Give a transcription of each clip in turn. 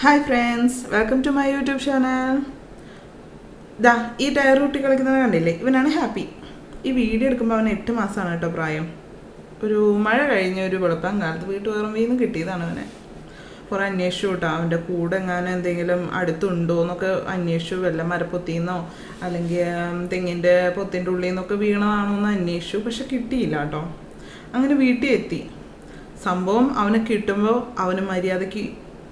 Hi friends, welcome to my YouTube channel. ഈ tyre റൂട്ടി കളിക്കുന്നത് കണ്ടില്ലേ, ഇവനാണ് ഹാപ്പി. ഈ വീഡിയോ എടുക്കുമ്പോൾ അവന് 8 മാസമാണ് കേട്ടോ പ്രായം. ഒരു മഴ കഴിഞ്ഞ ഒരു വെളുപ്പം കാലത്ത് വീട്ടുപറമ്പിൽ നിന്ന് കിട്ടിയതാണ് അവനെ. കുറേ അന്വേഷിച്ചു കേട്ടോ, അവൻ്റെ കൂടെ എങ്ങാനും എന്തെങ്കിലും അടുത്തുണ്ടോ എന്നൊക്കെ അന്വേഷിച്ചു. വല്ല മരപ്പൊത്തിന്നോ അല്ലെങ്കിൽ തെങ്ങിൻ്റെ പൊത്തിൻ്റെ ഉള്ളിൽ നിന്നൊക്കെ വീണതാണോ എന്ന് അന്വേഷിച്ചു. പക്ഷെ കിട്ടിയില്ല കേട്ടോ. അങ്ങനെ വീട്ടിൽ എത്തി. സംഭവം അവനെ കിട്ടുമ്പോൾ അവന് മര്യാദയ്ക്ക്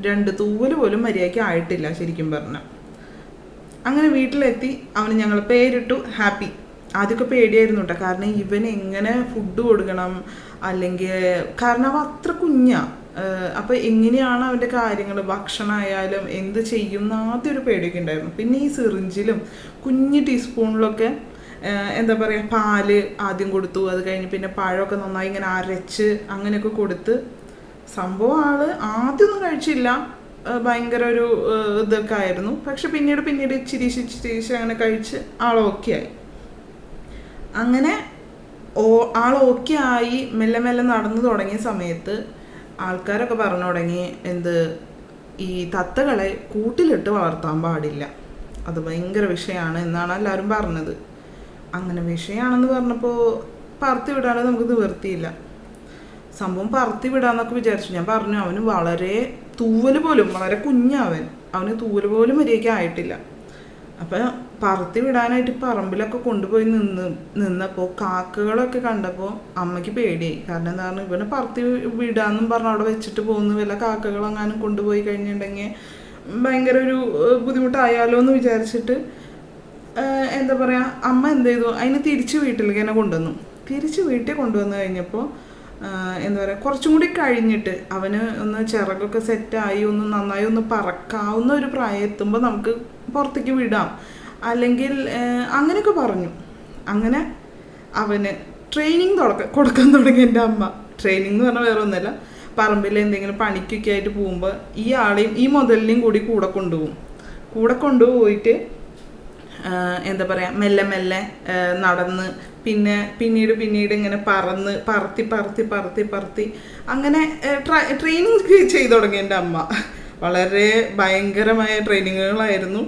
2 തൂവല് പോലും മര്യാദയ്ക്ക് ആയിട്ടില്ല ശരിക്കും പറഞ്ഞാൽ. അങ്ങനെ വീട്ടിലെത്തി. അവന് ഞങ്ങൾ പേരിട്ടു ഹാപ്പി. ആദ്യമൊക്കെ പേടിയായിരുന്നു കേട്ടോ, കാരണം ഇവന് എങ്ങനെ ഫുഡ് കൊടുക്കണം, അല്ലെങ്കിൽ കാരണം അവൻ അത്ര കുഞ്ഞാണ്. അപ്പോൾ എങ്ങനെയാണ് അവൻ്റെ കാര്യങ്ങൾ, ഭക്ഷണമായാലും എന്ത് ചെയ്യും എന്ന് ആദ്യം ഒരു പേടിയൊക്കെ ഉണ്ടായിരുന്നു. പിന്നെ ഈ സിറിഞ്ചിലും കുഞ്ഞ് ടീസ്പൂണിലൊക്കെ എന്താ പറയുക, പാല് ആദ്യം കൊടുത്തു. അത് കഴിഞ്ഞ് പിന്നെ പഴമൊക്കെ നന്നായി ഇങ്ങനെ അരച്ച് അങ്ങനെയൊക്കെ കൊടുത്ത്. സംഭവം ആള് ആദ്യമൊന്നും കഴിച്ചില്ല, ഭയങ്കര ഒരു ഇതൊക്കെ ആയിരുന്നു. പക്ഷെ പിന്നീട് ഇച്ചിരി അങ്ങനെ കഴിച്ച് ആൾ ഓക്കെ ആയി. അങ്ങനെ ആൾ ഓക്കെ ആയി മെല്ലെ മെല്ലെ നടന്നു തുടങ്ങിയ സമയത്ത് ആൾക്കാരൊക്കെ പറഞ്ഞു തുടങ്ങി, ഈ തത്തകളെ കൂട്ടിലിട്ട് വളർത്താൻ പാടില്ല, അത് ഭയങ്കര വിഷയമാണ് എന്നാണ് എല്ലാവരും പറഞ്ഞത്. അങ്ങനെ വിഷയമാണെന്ന് പറഞ്ഞപ്പോൾ പറത്തി വിടാതെ നമുക്ക് നിവർത്തിയില്ല. സംഭവം പറത്തി വിടാന്നൊക്കെ വിചാരിച്ചു. ഞാൻ പറഞ്ഞു അവന് വളരെ തൂവൽ പോലും, വളരെ അവന് തൂവൽ പോലും മര്യാദയ്ക്ക് ആയിട്ടില്ല. അപ്പം പറത്തി വിടാനായിട്ട് പറമ്പിലൊക്കെ കൊണ്ടുപോയി നിന്നപ്പോൾ കാക്കകളൊക്കെ കണ്ടപ്പോൾ അമ്മയ്ക്ക് പേടിയായി. കാരണം എന്താണ്, ഇവനെ പറത്തി വിടാന്നും പറഞ്ഞ് അവിടെ വെച്ചിട്ട് പോകുന്നു, വല്ല കാക്കകളെങ്ങാനും കൊണ്ടുപോയി കഴിഞ്ഞിട്ടുണ്ടെങ്കിൽ ഭയങ്കര ഒരു ബുദ്ധിമുട്ടായാലോ എന്ന് വിചാരിച്ചിട്ട് എന്താ പറയുക, അമ്മ എന്ത് ചെയ്തു, അതിനെ തിരിച്ച് വീട്ടിലേക്ക് തന്നെ കൊണ്ടുവന്നു. തിരിച്ച് വീട്ടിൽ കൊണ്ടുവന്നു കഴിഞ്ഞപ്പോൾ എന്താ പറയുക, കുറച്ചും കൂടി കഴിഞ്ഞിട്ട് അവന് ഒന്ന് ചിറകൊക്കെ സെറ്റായി ഒന്ന് നന്നായി ഒന്ന് പറക്കാവുന്ന ഒരു പ്രായം എത്തുമ്പോൾ നമുക്ക് പുറത്തേക്ക് വിടാം, അല്ലെങ്കിൽ അങ്ങനെയൊക്കെ പറഞ്ഞു. അങ്ങനെ അവന് ട്രെയിനിങ് കൊടുക്കാൻ തുടങ്ങി എൻ്റെ അമ്മ. ട്രെയിനിങ് എന്ന് പറഞ്ഞാൽ വേറെ ഒന്നുമല്ല, പറമ്പിൽ എന്തെങ്കിലും പണിക്കൊക്കെ ആയിട്ട് പോകുമ്പോൾ ഈ ആളെയും ഈ മുതലിനെയും കൂടെ കൊണ്ടുപോയിട്ട് എന്താ പറയുക, മെല്ലെ മെല്ലെ നടന്ന് പിന്നീട് ഇങ്ങനെ പറത്തി അങ്ങനെ ട്രെയിനിങ് ചെയ്തു തുടങ്ങി എൻ്റെ അമ്മ. വളരെ ഭയങ്കരമായ ട്രെയിനിങ്ങുകളായിരുന്നു.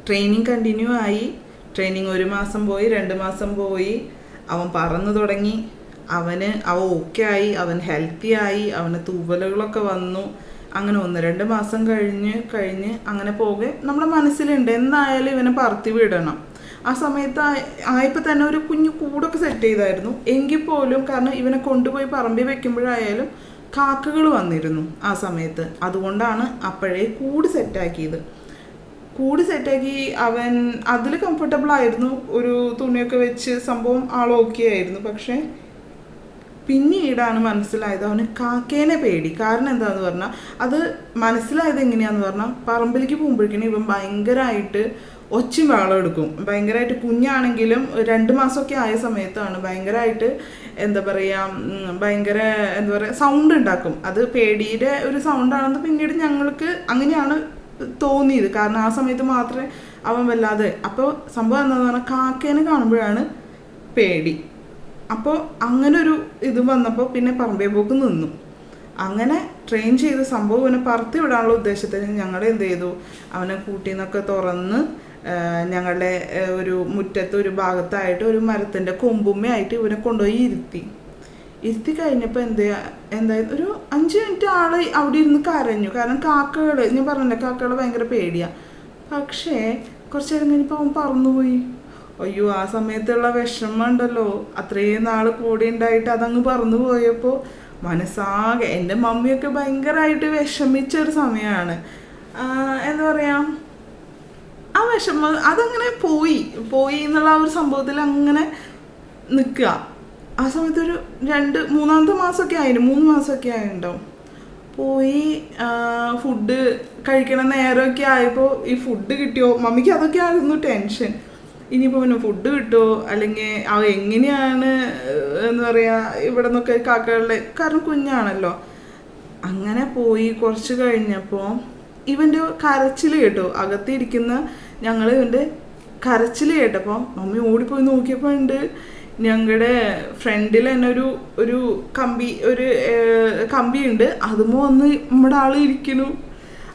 ട്രെയിനിങ് കണ്ടിന്യൂ ആയി. ട്രെയിനിങ് 1 മാസം പോയി, 2 മാസം പോയി. അവൻ പറന്നു തുടങ്ങി. അവൻ ഓക്കെ ആയി, അവൻ ഹെൽത്തി ആയി, അവന് തൂവലുകളൊക്കെ വന്നു. അങ്ങനെ 1-2 മാസം കഴിഞ്ഞ് അങ്ങനെ പോകെ നമ്മുടെ മനസ്സിലുണ്ട് എന്നായാലും ഇവനെ പറത്തി വിടണം. ആ സമയത്ത് ആയപ്പോൾ തന്നെ ഒരു കുഞ്ഞു കൂടൊക്കെ സെറ്റ് ചെയ്തായിരുന്നു. എങ്കിൽ പോലും കാരണം ഇവനെ കൊണ്ടുപോയി പറമ്പിൽ വെക്കുമ്പോഴായാലും കാക്കകൾ വന്നിരുന്നു ആ സമയത്ത്. അതുകൊണ്ടാണ് അപ്പോഴേ കൂട് സെറ്റാക്കിയത്. കൂട് സെറ്റാക്കി അവൻ അതിൽ കംഫർട്ടബിൾ ആയിരുന്നു. ഒരു തുണിയൊക്കെ വെച്ച് സംഭവം ആൾ ഓക്കെ ആയിരുന്നു. പക്ഷേ പിന്നീടാണ് മനസ്സിലായത് അവന് കാക്കേനെ പേടി. കാരണം എന്താണെന്ന് പറഞ്ഞാൽ, അത് മനസ്സിലായത് എങ്ങനെയാണെന്ന് പറഞ്ഞാൽ, പറമ്പിലേക്ക് പോകുമ്പോഴേക്കും ഇവൻ ഭയങ്കരമായിട്ട് ഒച്ചും വെള്ളം എടുക്കും. ഭയങ്കരമായിട്ട് കുഞ്ഞാണെങ്കിലും 2 മാസമൊക്കെ ആയ സമയത്താണ് ഭയങ്കരമായിട്ട് എന്താ പറയുക സൗണ്ട് ഉണ്ടാക്കും. അത് പേടിയുടെ ഒരു സൗണ്ടാണെന്ന് പിന്നീട് ഞങ്ങൾക്ക് അങ്ങനെയാണ് തോന്നിയത്. കാരണം ആ സമയത്ത് മാത്രമേ അവൻ വല്ലാതെ. അപ്പോൾ സംഭവം എന്താണെന്ന് പറഞ്ഞാൽ, കാക്കേനെ കാണുമ്പോഴാണ് പേടി. അപ്പോൾ അങ്ങനെ ഒരു ഇത് വന്നപ്പോൾ പിന്നെ പറമ്പേ പോക്ക് നിന്നു. അങ്ങനെ ട്രെയിൻ ചെയ്ത സംഭവം ഇവനെ പറത്തി വിടാനുള്ള ഉദ്ദേശത്തിന് ഞങ്ങൾ എന്ത് ചെയ്തു, അവനെ കൂട്ടിൽ നിന്നൊക്കെ തുറന്ന് ഞങ്ങളുടെ ഒരു മുറ്റത്ത് ഒരു ഭാഗത്തായിട്ട് ഒരു മരത്തിൻ്റെ കൊമ്പുമ്മയായിട്ട് ഇവനെ കൊണ്ടുപോയി ഇരുത്തി കഴിഞ്ഞപ്പോൾ എന്തായത് ഒരു 5 മിനിറ്റ് ആൾ അവിടെ ഇരുന്ന് കരഞ്ഞു. കാരണം കാക്കകൾ, ഞാൻ പറഞ്ഞില്ലേ, കാക്കകൾ ഭയങ്കര പേടിയാണ്. പക്ഷേ കുറച്ച് നേരം കഴിഞ്ഞപ്പോൾ അവൻ പറന്നുപോയി. അയ്യോ, ആ സമയത്തുള്ള വിഷമം ഉണ്ടല്ലോ, അത്രയും നാൾ കൂടെ ഉണ്ടായിട്ട് അതങ്ങ് പറന്നു പോയപ്പോൾ മനസ്സാകെ, എൻ്റെ മമ്മിയൊക്കെ ഭയങ്കരമായിട്ട് വിഷമിച്ചൊരു സമയമാണ്. എന്താ പറയുക, ആ വിഷമം അതങ്ങനെ പോയി എന്നുള്ള ആ ഒരു സംഭവത്തിൽ അങ്ങനെ നിൽക്കുക. ആ സമയത്ത് ഒരു 3 മാസമൊക്കെ ആയിരുന്നു, 3 മാസമൊക്കെ ആയിട്ടുണ്ടാവും. പോയി ഫുഡ് കഴിക്കണ നേരമൊക്കെ ആയപ്പോൾ ഈ ഫുഡ് കിട്ടിയോ, മമ്മിക്ക് അതൊക്കെ ആയിരുന്നു ടെൻഷൻ. ഇനിയിപ്പോൾ പിന്നെ ഫുഡ് കിട്ടുമോ, അല്ലെങ്കിൽ അവ എങ്ങനെയാണ് എന്താ പറയുക ഇവിടെ നിന്നൊക്കെ കാക്കകളുടെ, കാരണം കുഞ്ഞാണല്ലോ. അങ്ങനെ പോയി കുറച്ച് കഴിഞ്ഞപ്പോൾ ഇവൻ്റെ കരച്ചിൽ കേട്ടു. അകത്തിരിക്കുന്ന ഞങ്ങൾ ഇവൻ്റെ കരച്ചിൽ കേട്ടപ്പോൾ മമ്മി ഓടിപ്പോയി നോക്കിയപ്പോൾ ഉണ്ട് ഞങ്ങളുടെ ഫ്രണ്ടിൽ തന്നെ ഒരു കമ്പിയുണ്ട്, അതുമ്പോൾ വന്ന് നമ്മുടെ ആൾ ഇരിക്കുന്നു.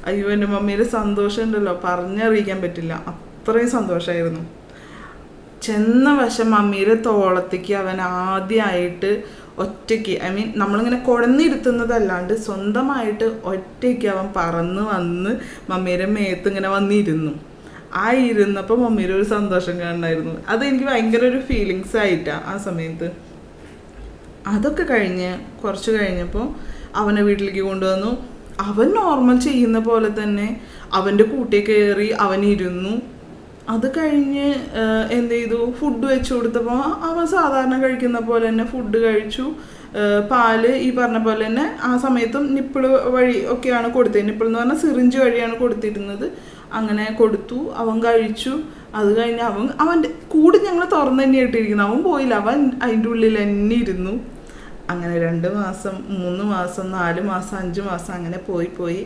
അയ്യോ എൻ്റെ മമ്മിയുടെ സന്തോഷം ഉണ്ടല്ലോ പറഞ്ഞറിയിക്കാൻ പറ്റില്ല, അത്രയും സന്തോഷമായിരുന്നു. ചെന്ന വശം മമ്മിയുടെ തോളത്തേക്ക് അവൻ ആദ്യമായിട്ട് ഒറ്റയ്ക്ക്, ഐ മീൻ നമ്മളിങ്ങനെ കുഴന്നിരുത്തുന്നതല്ലാണ്ട് സ്വന്തമായിട്ട് ഒറ്റയ്ക്ക് അവൻ പറന്ന് വന്ന് മമ്മിയുടെ മേത്ത് ഇങ്ങനെ വന്നിരുന്നു. ആ ഇരുന്നപ്പോൾ മമ്മിയുടെ ഒരു സന്തോഷം കാണണമായിരുന്നു. അതെനിക്ക് ഭയങ്കര ഒരു ഫീലിങ്സ് ആയിട്ടാണ് ആ സമയത്ത്. അതൊക്കെ കഴിഞ്ഞ് കുറച്ച് കഴിഞ്ഞപ്പോൾ അവനെ വീട്ടിലേക്ക് കൊണ്ടുവന്നു. അവൻ നോർമൽ ചെയ്യുന്ന പോലെ തന്നെ അവൻ്റെ കൂട്ടിൽ കയറി അവനിരുന്നു. അത് കഴിഞ്ഞ് എന്ത് ചെയ്തു, ഫുഡ് വെച്ച് കൊടുത്തപ്പോൾ അവൻ സാധാരണ കഴിക്കുന്ന പോലെ തന്നെ ഫുഡ് കഴിച്ചു. പാല് ഈ പറഞ്ഞ പോലെ തന്നെ ആ സമയത്തും നിപ്പിൾ വഴി ഒക്കെയാണ് കൊടുത്തത്. നിപ്പിൾ എന്ന് പറഞ്ഞാൽ സിറിഞ്ച് വഴിയാണ് കൊടുത്തിരുന്നത്. അങ്ങനെ കൊടുത്തു, അവൻ കഴിച്ചു. അത് കഴിഞ്ഞ് അവൻ്റെ കൂട് ഞങ്ങൾ തുറന്നു തന്നെ ഇട്ടിരിക്കുന്നു. അവൻ പോയില്ല, അവൻ അതിൻ്റെ ഉള്ളിൽ തന്നെ ഇരുന്നു. അങ്ങനെ 2 മാസം 3 മാസം 4 മാസം 5 മാസം അങ്ങനെ പോയി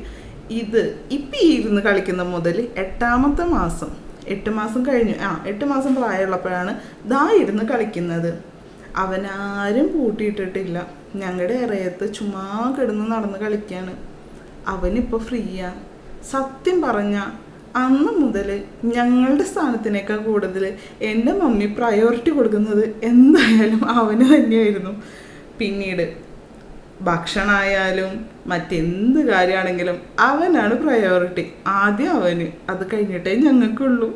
ഇത് ഇപ്പം ഇരുന്ന് കളിക്കുന്ന മുതൽ 8ാമത്തെ മാസം, 8 മാസം കഴിഞ്ഞു, 8 മാസം പ്രായമുള്ളപ്പോഴാണ് ദാ ഇരുന്ന് കളിക്കുന്നത്. അവനാരും പൂട്ടിയിട്ടിട്ടില്ല. ഞങ്ങളുടെ ഇറയത്ത് ചുമ്മാ കിടന്ന് നടന്ന് കളിക്കുകയാണ്. അവനിപ്പോൾ ഫ്രീയാ. സത്യം പറഞ്ഞാൽ അന്ന് മുതൽ ഞങ്ങളുടെ സ്ഥാനത്തിനേക്കാൾ കൂടുതൽ എൻ്റെ മമ്മി പ്രയോറിറ്റി കൊടുക്കുന്നത് എന്തായാലും അവന് തന്നെയായിരുന്നു. പിന്നീട് ഭക്ഷണമായാലും മറ്റെന്ത് കാര്യമാണെങ്കിലും അവനാണ് പ്രയോറിറ്റി. ആദ്യം അവന്, അത് കഴിഞ്ഞിട്ടേ ഞങ്ങൾക്കുള്ളൂ.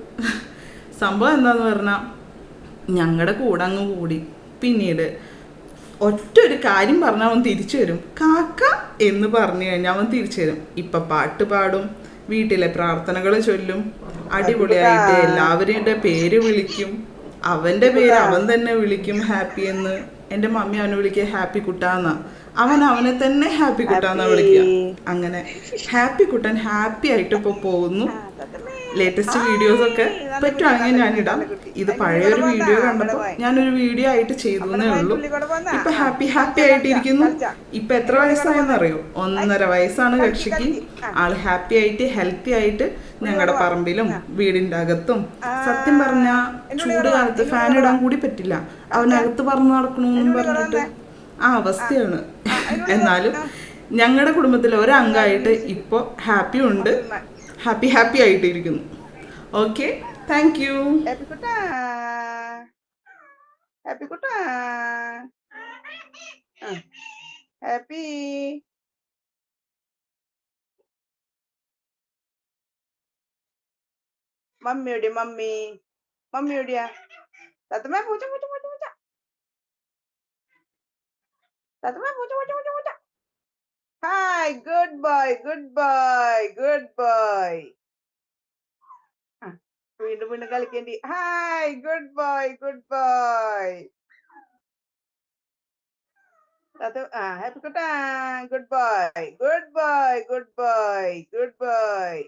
സംഭവം എന്താന്ന് പറഞ്ഞാൽ ഞങ്ങളുടെ കൂടെ അങ്ങ് കൂടി. പിന്നീട് ഒറ്റ ഒരു കാര്യം പറഞ്ഞാൽ അവൻ തിരിച്ചു വരും. കാക്ക എന്ന് പറഞ്ഞു കഴിഞ്ഞാൽ അവൻ തിരിച്ചു വരും. ഇപ്പം പാട്ട് പാടും, വീട്ടിലെ പ്രാർത്ഥനകൾ ചൊല്ലും, അടിപൊളിയായിട്ട് എല്ലാവരുടെ പേര് വിളിക്കും. അവൻ്റെ പേര് അവൻ തന്നെ വിളിക്കും, ഹാപ്പി എന്ന്. എൻ്റെ മമ്മി അവനെ വിളിക്കുക ഹാപ്പി കുട്ടാന്നാ. അവനെ തന്നെ ഹാപ്പി കുട്ടാന്നാ വിളിക്കുക. അങ്ങനെ ഹാപ്പി കുട്ടൻ ഹാപ്പി ആയിട്ട് ഇപ്പോൾ പോകുന്നു. ലേറ്റസ്റ്റ് വീഡിയോസൊക്കെ പറ്റുവാണെങ്കിൽ ഞാനിടാം. ഇത് പഴയൊരു വീഡിയോ കണ്ടപ്പോൾ ഞാനൊരു വീഡിയോ ആയിട്ട് ചെയ്തേ ഉള്ളൂ. ഇപ്പം ഹാപ്പി ആയിട്ടിരിക്കുന്നു. ഇപ്പം എത്ര വയസ്സായെന്നറിയോ? 1.5 വയസ്സാണ് കക്ഷിക്ക്. ആൾ ഹാപ്പി ആയിട്ട് ഹെൽത്തി ആയിട്ട് ഞങ്ങളുടെ പറമ്പിലും വീടിൻ്റെ അകത്തും. സത്യം പറഞ്ഞാൽ ചൂട് കാലത്ത് ഫാൻ ഇടാൻ കൂടി പറ്റില്ല, അവനകത്ത് പറന്ന് നടക്കണമെന്നും പറഞ്ഞിട്ട് ആ അവസ്ഥയാണ്. എന്നാലും ഞങ്ങളുടെ കുടുംബത്തിലെ ഒരംഗമായിട്ട് ഇപ്പോൾ ഹാപ്പി ഉണ്ട്, ഹാപ്പി ആയിട്ടിരിക്കുന്നു. Okay, thank you. ഹാപ്പി മമ്മിയോടിയാ തത്തമ്മ പൂച്ച പൂച്ച പൂച്ച പൂച്ച തത്തമ്മ പൂച്ച പൂച്ച പൂച്ച പൂച്ച. Hi, good boy good boy good boy. വീണ്ടും കളിക്കേണ്ടി. Hi, good boy good boy. Happy കുട്ടാ, good boy good boy good boy good boy.